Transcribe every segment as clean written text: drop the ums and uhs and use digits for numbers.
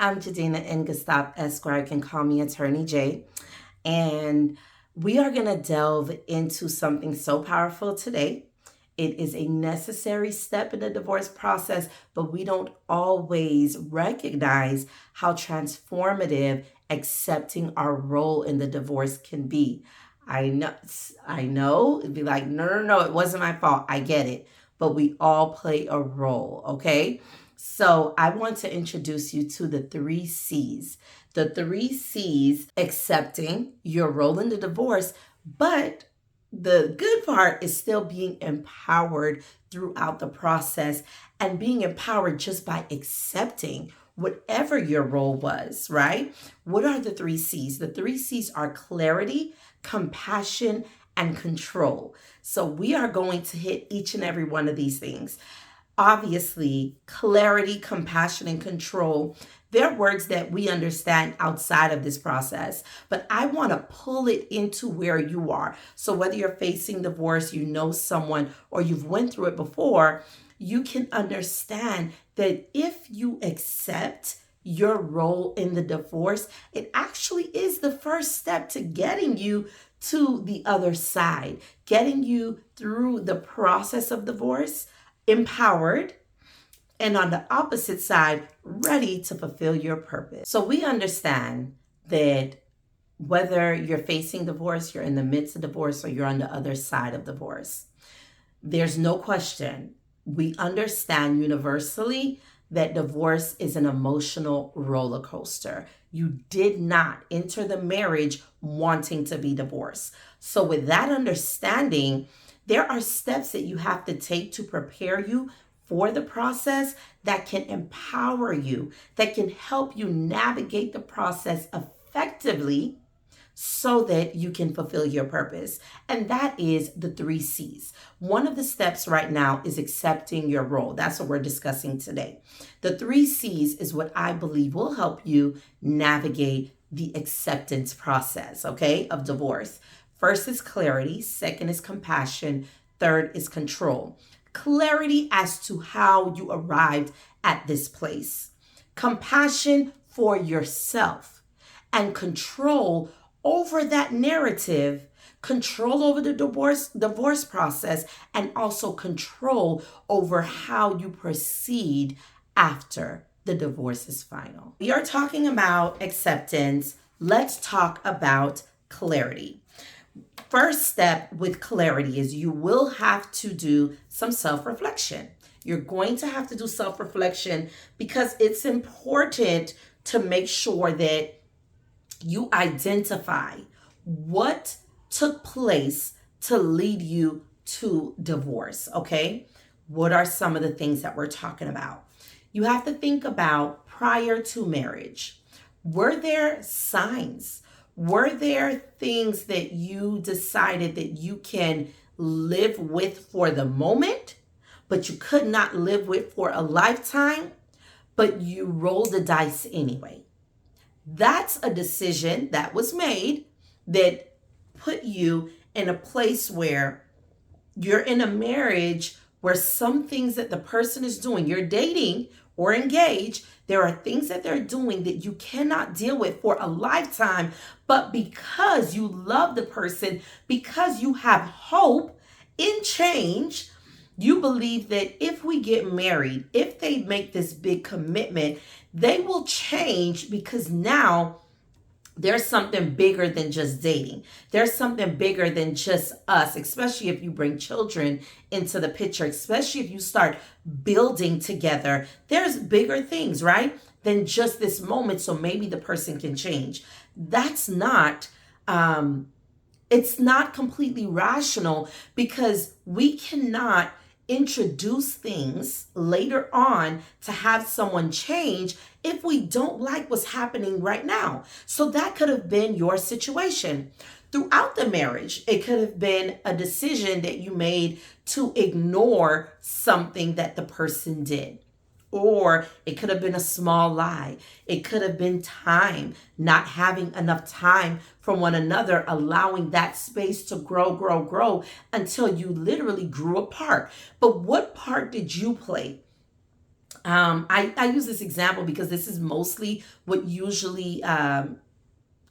I'm Jadina N. Gustave Esquire. You can call me Attorney J. And we are going to delve into something so powerful today. It is a necessary step in the divorce process, but we don't always recognize how transformative accepting our role in the divorce can be. I know, it'd be like, no, it wasn't my fault. I get it. But we all play a role, okay? So I want to introduce you to the 3 C's. The 3 C's: accepting your role in the divorce, but the good part is still being empowered throughout the process and being empowered just by accepting whatever your role was, right? What are the 3 C's? The 3 C's are clarity, compassion, and control. So we are going to hit each and every one of these things. Obviously, clarity, compassion, and control, they're words that we understand outside of this process, but I want to pull it into where you are. So whether you're facing divorce, you know someone, or you've went through it before, you can understand that if you accept your role in the divorce, it actually is the first step to getting you to the other side, getting you through the process of divorce, empowered, and on the opposite side, ready to fulfill your purpose. So we understand that whether you're facing divorce, you're in the midst of divorce, or you're on the other side of divorce, there's no question. We understand universally that divorce is an emotional roller coaster. You did not enter the marriage wanting to be divorced. So with that understanding, there are steps that you have to take to prepare you for the process that can empower you, that can help you navigate the process effectively so that you can fulfill your purpose. And that is the 3 C's. One of the steps right now is accepting your role. That's what we're discussing today. The 3 C's is what I believe will help you navigate the acceptance process, okay, of divorce. First is clarity, second is compassion, third is control. Clarity as to how you arrived at this place. Compassion for yourself, and control over that narrative, control over the divorce process, and also control over how you proceed after the divorce is final. We are talking about acceptance. Let's talk about clarity. First step with clarity is you will have to do some self-reflection. You're going to have to do self-reflection because it's important to make sure that you identify what took place to lead you to divorce, okay? What are some of the things that we're talking about? You have to think about prior to marriage. Were there signs? Were there things that you decided that you can live with for the moment, but you could not live with for a lifetime, but you rolled the dice anyway? That's a decision that was made that put you in a place where you're in a marriage where some things that the person is doing, you're dating or engaged, there are things that they're doing that you cannot deal with for a lifetime, but because you love the person, because you have hope in change, you believe that if we get married, if they make this big commitment, they will change because now there's something bigger than just dating. There's something bigger than just us, especially if you bring children into the picture, especially if you start building together. There's bigger things, right, than just this moment. So maybe the person can change. That's not, it's not completely rational because we cannot introduce things later on to have someone change if we don't like what's happening right now. So that could have been your situation. Throughout the marriage, it could have been a decision that you made to ignore something that the person did. Or it could have been a small lie. It could have been time, not having enough time for one another, allowing that space to grow until you literally grew apart. But what part did you play? I use this example because this is mostly what usually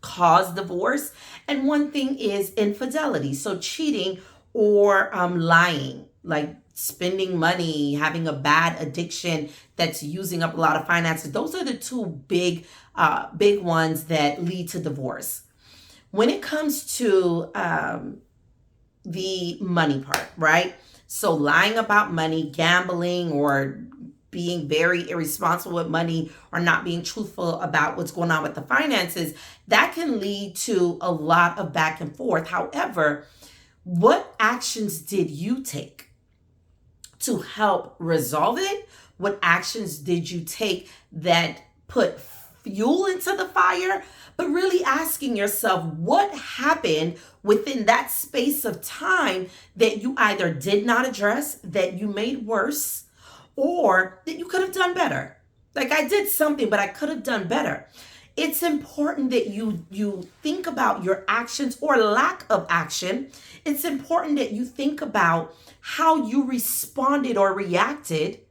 cause divorce. And one thing is infidelity. So cheating or lying, like spending money, having a bad addiction that's using up a lot of finances. Those are the two big ones that lead to divorce. When it comes to the money part, right? So lying about money, gambling, or being very irresponsible with money, or not being truthful about what's going on with the finances, that can lead to a lot of back and forth. However, what actions did you take to help resolve it? What actions did you take that put fuel into the fire? But really asking yourself, what happened within that space of time that you either did not address, that you made worse, or that you could have done better? Like, I did something, but I could have done better. It's important that you think about your actions or lack of action. It's important that you think about how you responded or reacted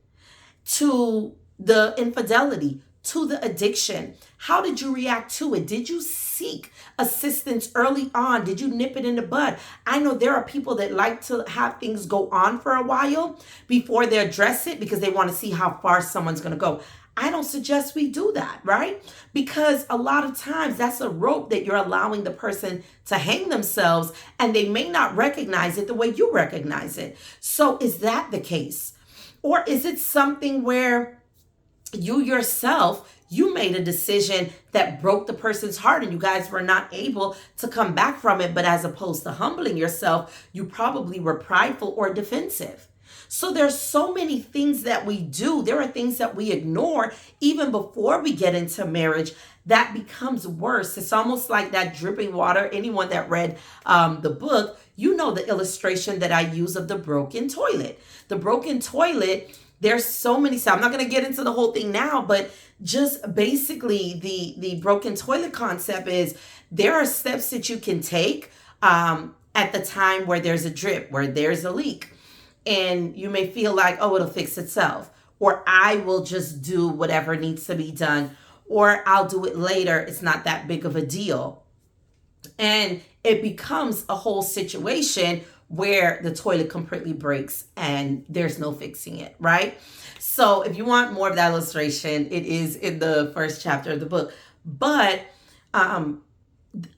to the infidelity, to the addiction. How did you react to it? Did you seek assistance early on? Did you nip it in the bud? I know there are people that like to have things go on for a while before they address it because they want to see how far someone's going to go. I don't suggest we do that, right? Because a lot of times that's a rope that you're allowing the person to hang themselves, and they may not recognize it the way you recognize it. So is that the case? Or is it something where you yourself, you made a decision that broke the person's heart and you guys were not able to come back from it, but as opposed to humbling yourself, you probably were prideful or defensive? So there's so many things that we do. There are things that we ignore even before we get into marriage that becomes worse. It's almost like that dripping water. Anyone that read the book, you know the illustration that I use of the broken toilet. The broken toilet, there's so many steps. I'm not going to get into the whole thing now, but just basically the broken toilet concept is there are steps that you can take at the time where there's a drip, where there's a leak. And you may feel like, oh, it'll fix itself. Or I will just do whatever needs to be done. Or I'll do it later. It's not that big of a deal. And it becomes a whole situation where the toilet completely breaks and there's no fixing it, right? So if you want more of that illustration, it is in the first chapter of the book. But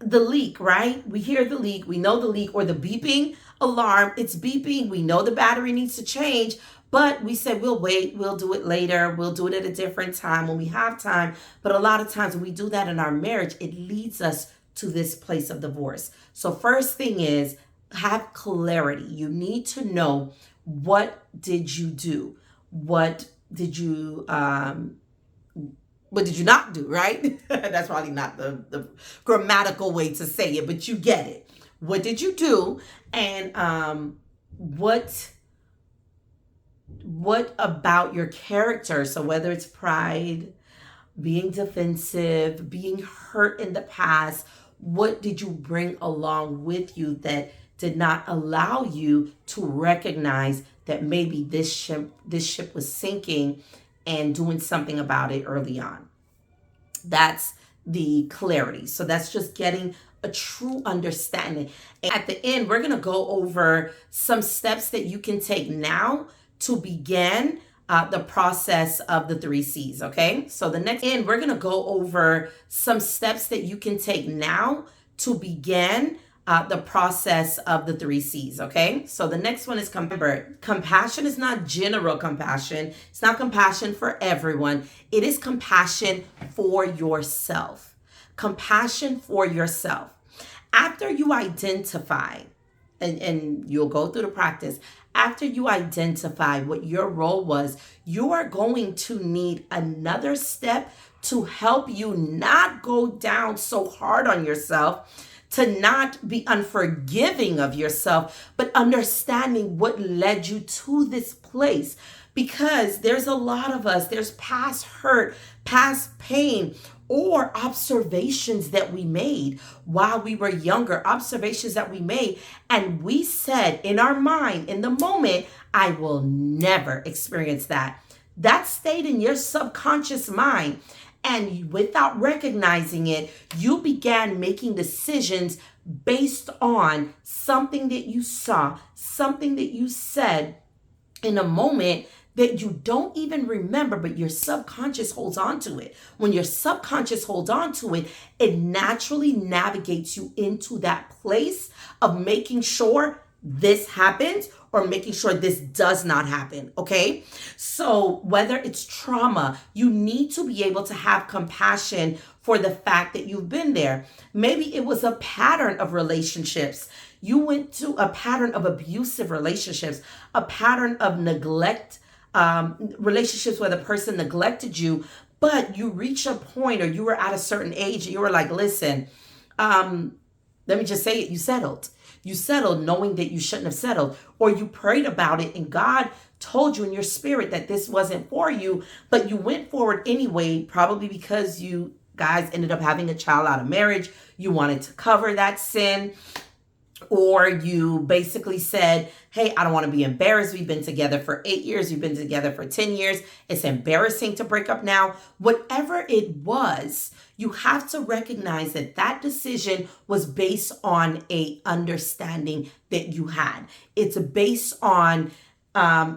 the leak, right? We hear the leak, we know the leak, or the beeping alarm, it's beeping, we know the battery needs to change, but we said we'll wait, we'll do it later, we'll do it at a different time when we have time. But a lot of times when we do that in our marriage, it leads us to this place of divorce. So first thing is, have clarity. You need to know, what did you do? What did you not do, right? That's probably not the grammatical way to say it, but you get it. What did you do? And what about your character? So whether it's pride, being defensive, being hurt in the past, what did you bring along with you that did not allow you to recognize that maybe this ship was sinking, and doing something about it early on? That's the clarity. So that's just getting a true understanding. And at the end, we're going to go over some steps that you can take now to begin the process of the 3 C's, okay? So the next end, we're going to go over some steps that you can take now to begin the process of the 3 C's, okay? So the next one is compassion is not general compassion. It's not compassion for everyone. It is compassion for yourself. Compassion for yourself. After you identify, and you'll go through the practice, after you identify what your role was, you are going to need another step to help you not go down so hard on yourself, to not be unforgiving of yourself, but understanding what led you to this place. Because there's a lot of us, there's past hurt, past pain, or observations that we made while we were younger, observations that we made, and we said in our mind, in the moment, I will never experience that. That stayed in your subconscious mind. And without recognizing it, you began making decisions based on something that you saw, something that you said in a moment that you don't even remember, but your subconscious holds on to it. When your subconscious holds on to it, it naturally navigates you into that place of making sure this happens or making sure this does not happen. Okay. So whether it's trauma, you need to be able to have compassion for the fact that you've been there. Maybe it was a pattern of relationships. You went to a pattern of abusive relationships, a pattern of neglect, relationships where the person neglected you, but you reach a point or you were at a certain age and you were like, listen, let me just say it, you settled. You settled knowing that you shouldn't have settled, or you prayed about it and God told you in your spirit that this wasn't for you, but you went forward anyway, probably because you guys ended up having a child out of marriage. You wanted to cover that sin. Or you basically said, hey, I don't want to be embarrassed. We've been together for 8 years. We've been together for 10 years. It's embarrassing to break up now. Whatever it was, you have to recognize that that decision was based on a understanding that you had. It's based on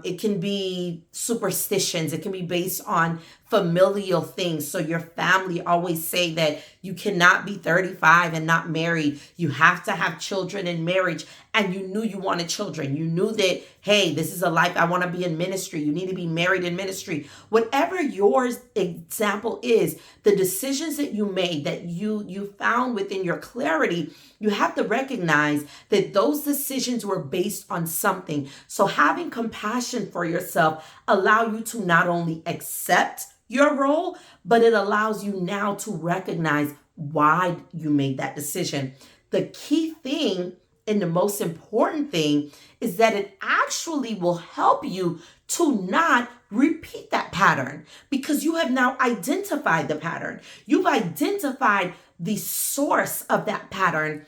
it can be superstitions. It can be based on familial things. So your family always say that you cannot be 35 and not married. You have to have children in marriage. And you knew you wanted children. You knew that, hey, this is a life I want to be in ministry. You need to be married in ministry. Whatever your example is, the decisions that you made, that you found within your clarity, you have to recognize that those decisions were based on something. So having compassion for yourself allow you to not only accept your role, but it allows you now to recognize why you made that decision. The key thing and the most important thing is that it actually will help you to not repeat that pattern, because you have now identified the pattern. You've identified the source of that pattern,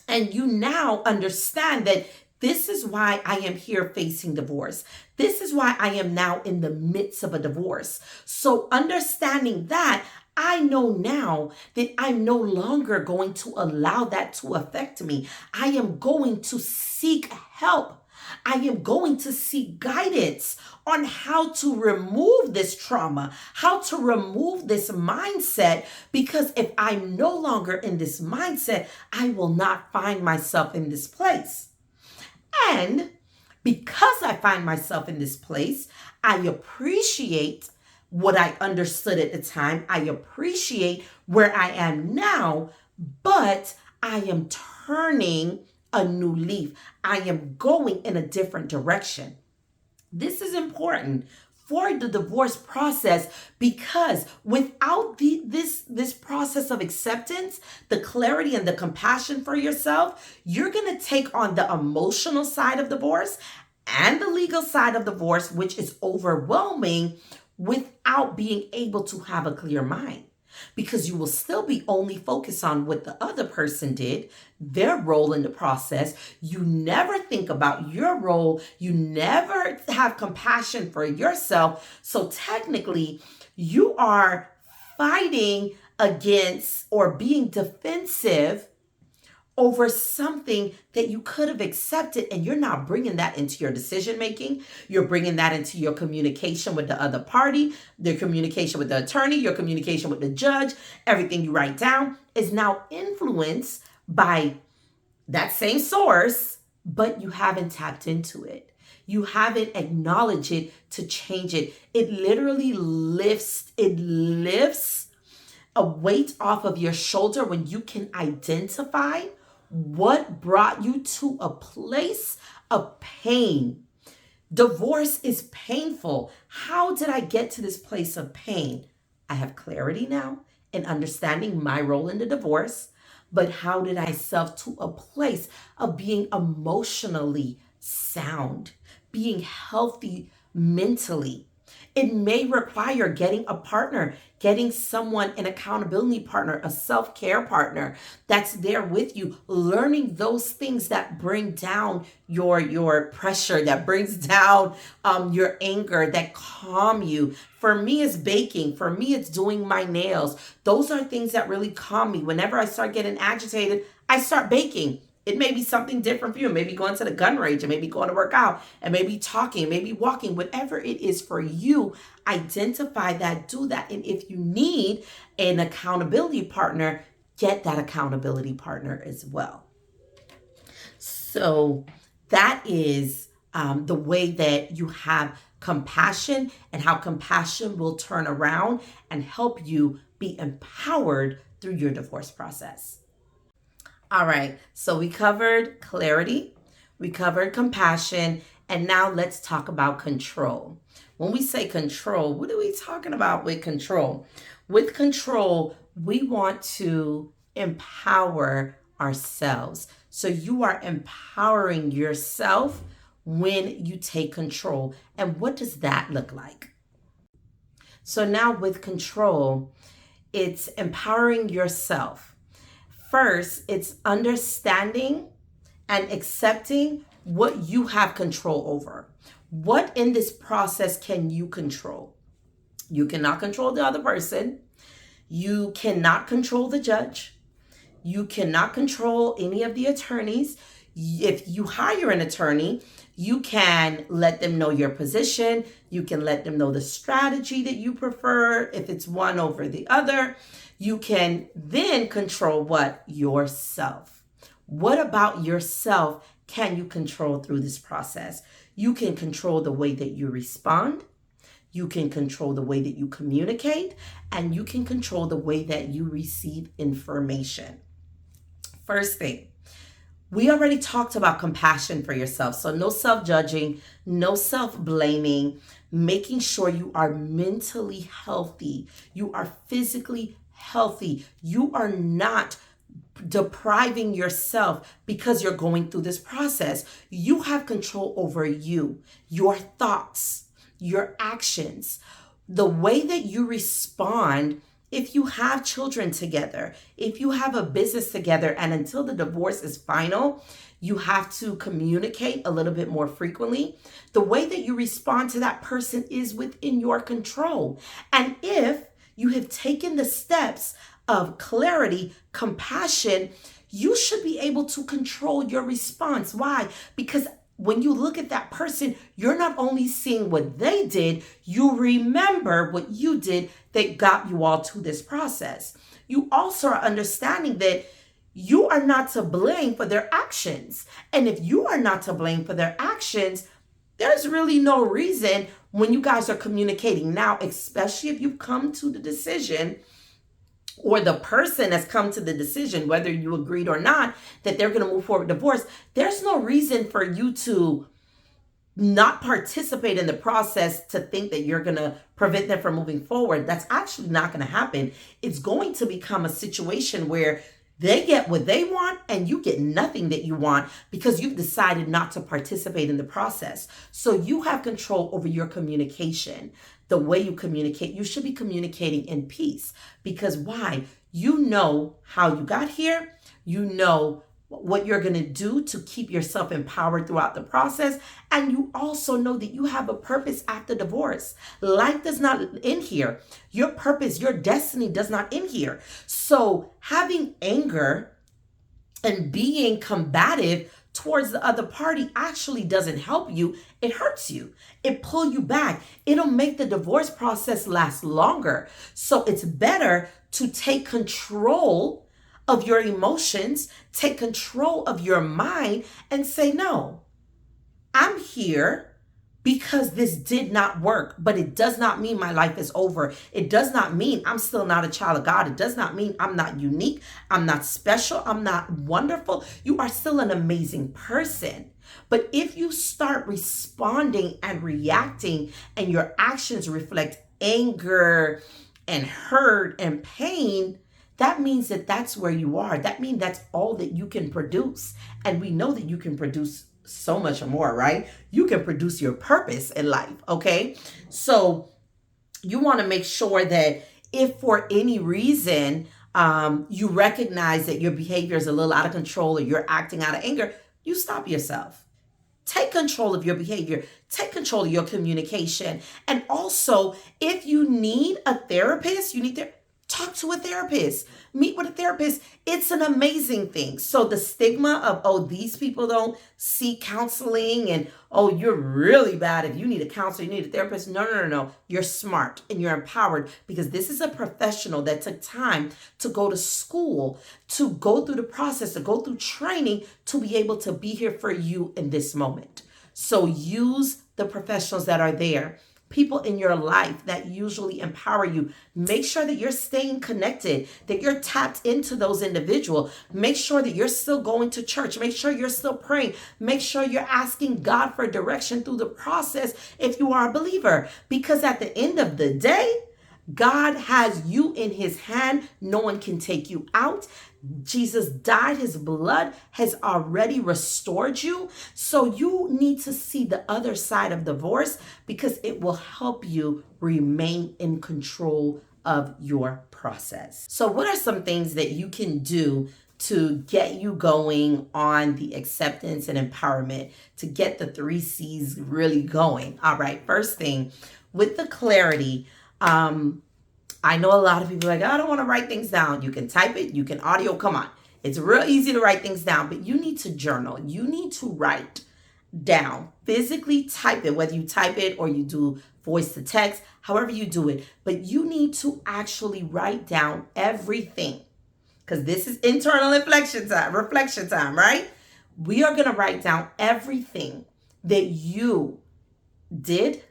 and you now understand that this is why I am here facing divorce. This is why I am now in the midst of a divorce. So understanding that, I know now that I'm no longer going to allow that to affect me. I am going to seek help. I am going to seek guidance on how to remove this trauma, how to remove this mindset, because if I'm no longer in this mindset, I will not find myself in this place. And because I find myself in this place, I appreciate what I understood at the time. I appreciate where I am now, but I am turning a new leaf. I am going in a different direction. This is important for the divorce process, because without this process of acceptance, the clarity and the compassion for yourself, you're going to take on the emotional side of divorce and the legal side of divorce, which is overwhelming, without being able to have a clear mind. Because you will still be only focused on what the other person did, their role in the process. You never think about your role. You never have compassion for yourself. So technically, you are fighting against or being defensive over something that you could have accepted, and you're not bringing that into your decision making. You're bringing that into your communication with the other party, their communication with the attorney, your communication with the judge. Everything you write down is now influenced by that same source, but you haven't tapped into it. You haven't acknowledged it to change it. It literally lifts a weight off of your shoulder when you can identify what brought you to a place of pain. Divorce is painful. How did I get to this place of pain? I have clarity now in understanding my role in the divorce, but how did I self to a place of being emotionally sound, being healthy mentally? It may require getting a partner, getting someone, an accountability partner, a self-care partner that's there with you, learning those things that bring down your pressure, that brings down your anger, that calm you. For me, it's baking. For me, it's doing my nails. Those are things that really calm me. Whenever I start getting agitated, I start baking. It may be something different for you. Maybe going to the gun range, and maybe going to work out, and maybe talking, maybe walking, whatever it is for you, identify that, do that. And if you need an accountability partner, get that accountability partner as well. So that is the way that you have compassion, and how compassion will turn around and help you be empowered through your divorce process. All right, so we covered clarity, we covered compassion, and now let's talk about control. When we say control, what are we talking about with control? With control, we want to empower ourselves. So you are empowering yourself when you take control. And what does that look like? So now with control, it's empowering yourself. First, it's understanding and accepting what you have control over. What in this process can you control? You cannot control the other person. You cannot control the judge. You cannot control any of the attorneys. If you hire an attorney, you can let them know your position. You can let them know the strategy that you prefer, if it's one over the other. You can then control what? Yourself. What about yourself can you control through this process? You can control the way that you respond. You can control the way that you communicate, and you can control the way that you receive information. First thing, we already talked about compassion for yourself. So no self-judging, no self-blaming, making sure you are mentally healthy. You are physically healthy. You are not depriving yourself because you're going through this process. You have control over you, your thoughts, your actions, the way that you respond. If you have children together, if you have a business together, and until the divorce is final, you have to communicate a little bit more frequently. The way that you respond to that person is within your control. And if you have taken the steps of clarity, compassion, you should be able to control your response. Why? Because when you look at that person, you're not only seeing what they did, you remember what you did that got you all to this process. You also are understanding that you are not to blame for their actions. And if you are not to blame for their actions, there's really no reason when you guys are communicating now, especially if you've come to the decision, or the person has come to the decision, whether you agreed or not, that they're going to move forward with divorce, there's no reason for you to not participate in the process to think that you're going to prevent them from moving forward. That's actually not going to happen. It's going to become a situation where they get what they want and you get nothing that you want because you've decided not to participate in the process. So you have control over your communication. The way you communicate, you should be communicating in peace. Because why? You know how you got here. You know what you're going to do to keep yourself empowered throughout the process. And you also know that you have a purpose after divorce. Life does not end here. Your purpose, your destiny does not end here. So having anger and being combative towards the other party actually doesn't help you. It hurts you. It pulls you back. It'll make the divorce process last longer. So it's better to take control of your emotions, take control of your mind, and say, no, I'm here because this did not work, but it does not mean my life is over. It does not mean I'm still not a child of God. It does not mean I'm not unique. I'm not special. I'm not wonderful. You are still an amazing person. But if you start responding and reacting and your actions reflect anger and hurt and pain, that means that that's where you are. That means that's all that you can produce. And we know that you can produce so much more, right? You can produce your purpose in life, okay? So you want to make sure that if for any reason you recognize that your behavior is a little out of control or you're acting out of anger, you stop yourself. Take control of your behavior. Take control of your communication. And also, if you need a therapist, you need to talk to a therapist. Meet with a therapist. It's an amazing thing. So the stigma of, oh, these people don't seek counseling and, oh, you're really bad if you need a counselor, you need a therapist. No, no, no, no. You're smart and you're empowered because this is a professional that took time to go to school, to go through the process, to go through training to be able to be here for you in this moment. So use the professionals that are there, people in your life that usually empower you. Make sure that you're staying connected, that you're tapped into those individuals. Make sure that you're still going to church. Make sure you're still praying. Make sure you're asking God for direction through the process if you are a believer. Because at the end of the day, God has you in his hand. No one can take you out. Jesus died. His blood has already restored you. So you need to see the other side of divorce because it will help you remain in control of your process. So what are some things that you can do to get you going on the acceptance and empowerment, to get the 3 C's really going? All right, first thing, with the clarity, I know a lot of people are like, I don't want to write things down. You can type it, you can audio, come on. It's real easy to write things down, but you need to journal. You need to write down, physically type it, whether you type it or you do voice to text, however you do it. But you need to actually write down everything because this is internal reflection time, right? We are going to write down everything that you did,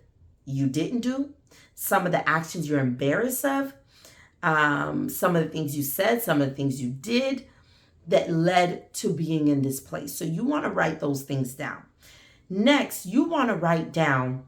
you didn't do, some of the actions you're embarrassed of, some of the things you said, some of the things you did that led to being in this place. So you want to write those things down. Next, you want to write down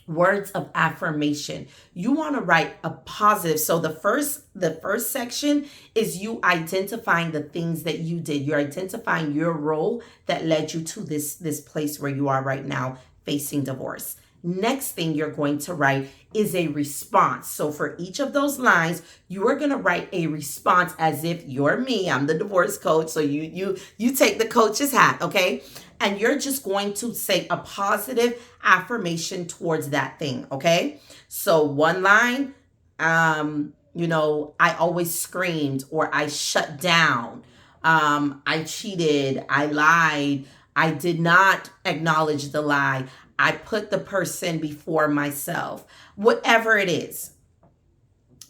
words of affirmation. You want to write a positive. So the first section is you identifying the things that you did. You're identifying your role that led you to this place where you are right now, facing divorce. Next thing you're going to write is a response. So for each of those lines, you are going to write a response as if you're me. I'm the divorce coach. So you take the coach's hat, okay? And you're just going to say a positive affirmation towards that thing, okay? So one line, I always screamed, or I shut down. I cheated. I lied. I did not acknowledge the lie. I put the person before myself. Whatever it is.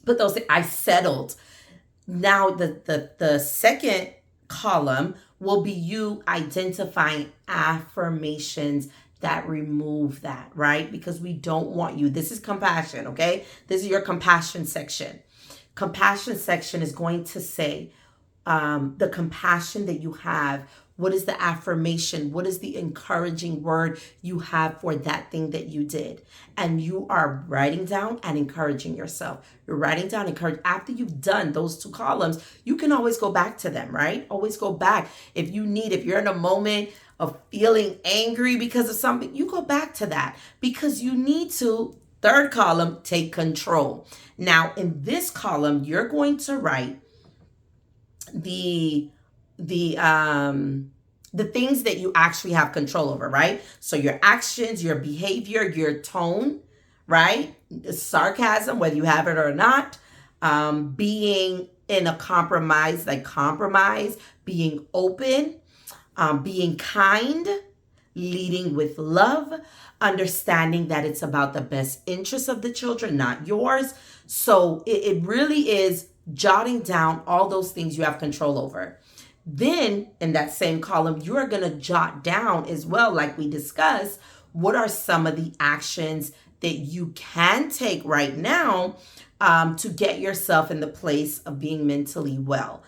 Put those things. I settled. Now the second column will be you identifying affirmations that remove that, right? Because we don't want you. This is compassion, okay? This is your compassion section. Compassion section is going to say the compassion that you have. What is the affirmation? What is the encouraging word you have for that thing that you did? And you are writing down and encouraging yourself. You're writing down, encourage. After you've done those 2 columns, you can always go back to them, right? Always go back. If you're in a moment of feeling angry because of something, you go back to that because you need to, third column, take control. Now, in this column, you're going to write the things that you actually have control over, right? So your actions, your behavior, your tone, right? Sarcasm, whether you have it or not, being in a compromise, being open, being kind, leading with love, understanding that it's about the best interest of the children, not yours. So it really is jotting down all those things you have control over. Then in that same column, you're going to jot down as well, like we discussed, what are some of the actions that you can take right now to get yourself in the place of being mentally well,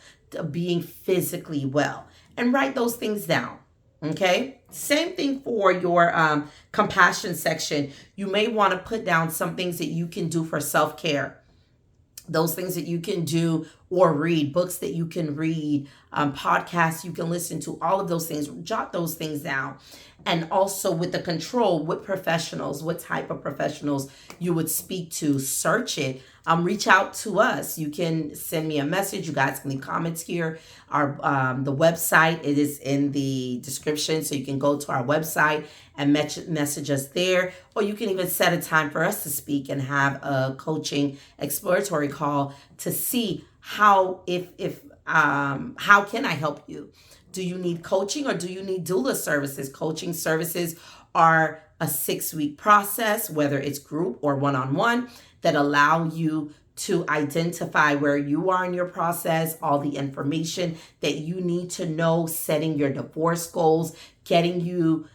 being physically well, and write those things down. Okay. Same thing for your compassion section. You may want to put down some things that you can do for self-care. Those things that you can do or read, books that you can read, podcasts you can listen to, all of those things. Jot those things down. And also with the control, what professionals, what type of professionals you would speak to, search it. Reach out to us. You can send me a message. You guys can leave comments here. Our the website, it is in the description, so you can go to our website and message us there, or you can even set a time for us to speak and have a coaching exploratory call to see how how can I help you. Do you need coaching or do you need doula services? Coaching services are a 6-week process, whether it's group or one-on-one, that allow you to identify where you are in your process, all the information that you need to know, setting your divorce goals, getting you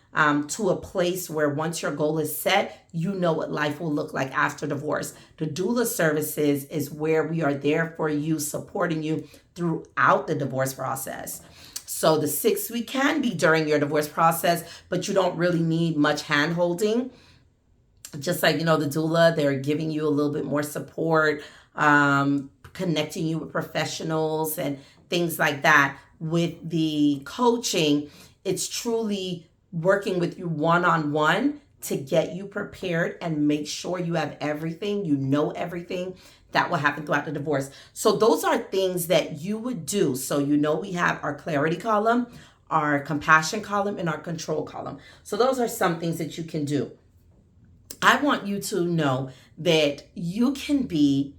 to a place where once your goal is set, you know what life will look like after divorce. The doula services is where we are there for you, supporting you throughout the divorce process. So the 6-week can be during your divorce process, but you don't really need much hand holding. Just like, the doula, they're giving you a little bit more support, connecting you with professionals and things like that. With the coaching, it's truly working with you one-on-one to get you prepared and make sure you have everything, everything that will happen throughout the divorce. So those are things that you would do. So we have our clarity column, our compassion column, and our control column. So those are some things that you can do. I want you to know that you can be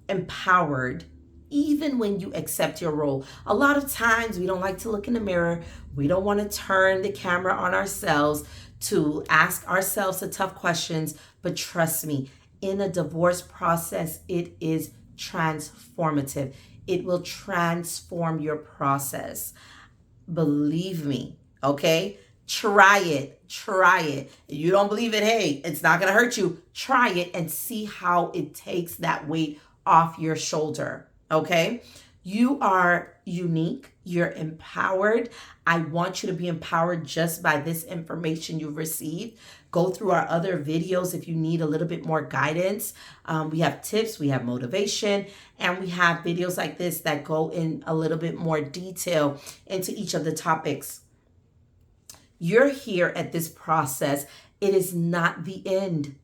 empowered even when you accept your role. A lot of times we don't like to look in the mirror. We don't want to turn the camera on ourselves to ask ourselves the tough questions. But trust me, in a divorce process, it is transformative. It will transform your process. Believe me, okay? Try it. If you don't believe it, hey, it's not going to hurt you. Try it and see how it takes that weight off your shoulder, okay? You are unique. You're empowered. I want you to be empowered just by this information you've received. Go through our other videos if you need a little bit more guidance. We have tips, we have motivation, and we have videos like this that go in a little bit more detail into each of the topics. You're here at this process. It is not the end.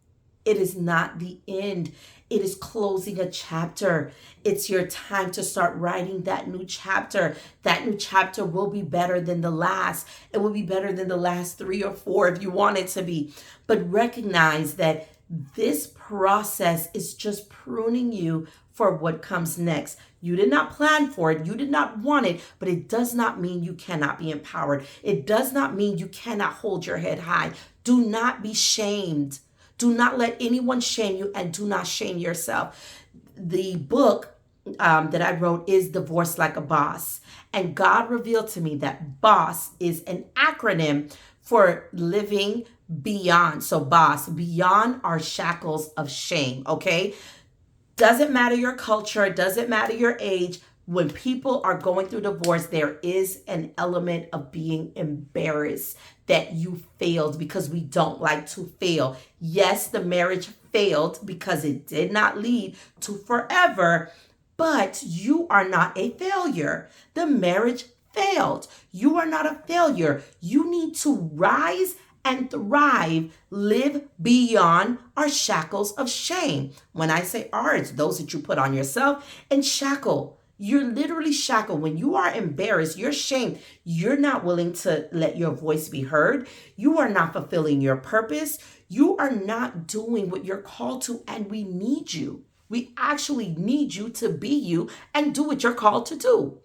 It is not the end. It is closing a chapter. It's your time to start writing that new chapter. That new chapter will be better than the last. It will be better than the last 3 or 4 if you want it to be. But recognize that this process is just pruning you for what comes next. You did not plan for it. You did not want it, but it does not mean you cannot be empowered. It does not mean you cannot hold your head high. Do not be shamed. Do not let anyone shame you, and do not shame yourself. The book that I wrote is Divorce Like a Boss. And God revealed to me that BOSS is an acronym for living beyond. So BOSS, beyond our shackles of shame, okay? Doesn't matter your culture, it doesn't matter your age. When people are going through divorce, there is an element of being embarrassed that you failed, because we don't like to fail. Yes, the marriage failed because it did not lead to forever, but you are not a failure. The marriage failed. You are not a failure. You need to rise and thrive, live beyond our shackles of shame. When I say our, it's those that you put on yourself, and shackle. You're literally shackled. When you are embarrassed, you're shamed, you're not willing to let your voice be heard. You are not fulfilling your purpose. You are not doing what you're called to, and we need you. We actually need you to be you and do what you're called to do.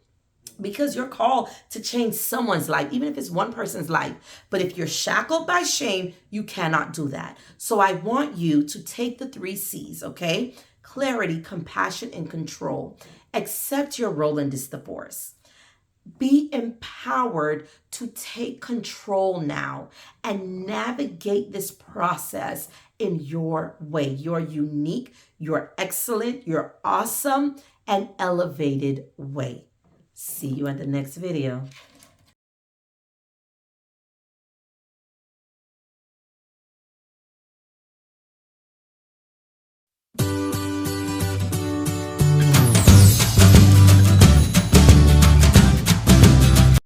Because you're called to change someone's life, even if it's one person's life. But if you're shackled by shame, you cannot do that. So I want you to take the 3 C's, okay? Clarity, compassion, and control. Accept your role in this divorce. Be empowered to take control now and navigate this process in your way. You're unique, you're excellent, you're awesome, and elevated way. See you in the next video.